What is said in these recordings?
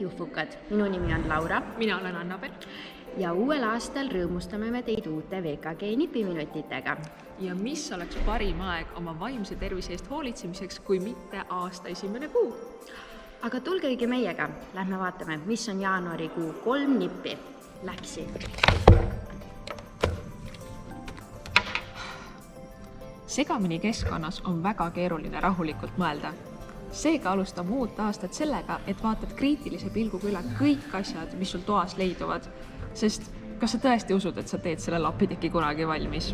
Juhvukad. Minu nimi on Laura. Mina olen Annabel. Ja uuel aastal rõõmustame me teid uute VKG nipiminutitega. Ja mis oleks parim aeg oma vaimse tervise eest hoolitsemiseks, kui mitte aasta 1. kuu? Aga tulgegi meiega. Lähme vaatame, mis on jaanuarikuu 3 nippi. Läksi. Segamini keskkonnas on väga keeruline rahulikult mõelda. Seega alustame uut aastat sellega, et vaatad kriitilise pilguga üle kõik asjad, mis sul toas leiduvad. Sest kas sa tõesti usud, et sa teed selle lapiteki kunagi valmis?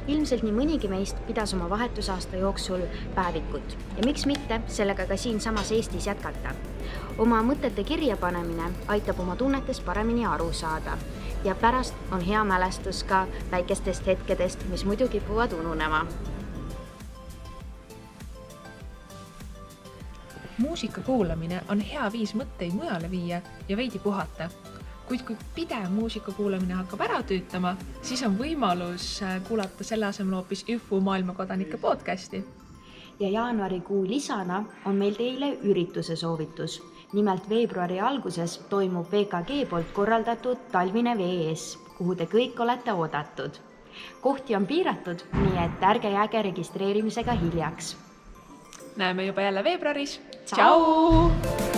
Ilmselt nii mõnigi meist pidas oma vahetusaasta jooksul päevikut. Ja miks mitte sellega ka siin samas Eestis jätkata? Oma mõtete kirjapanemine aitab oma tunnetest paremini aru saada. Ja pärast on hea mälestus ka väikestest hetkedest, mis muidu kipuvad ununema. Muusika kuulamine on hea viis mõtteid mujale viia ja veidi puhata. Kuid kui pidev muusika kuulamine hakkab ära tüütama, siis on võimalus kuulata selle asemel hoopis IFU maailmakodanike podcasti. Ja jaanuarikuu lisana on meil teile ürituse soovitus. Nimelt veebruari alguses toimub VKG poolt korraldatud talvine VES, kuhu te kõik olete oodatud. Kohti on piiratud, nii et ärge jääge registreerimisega hiljaks. Näeme juba jälle veebruaris. Tšau!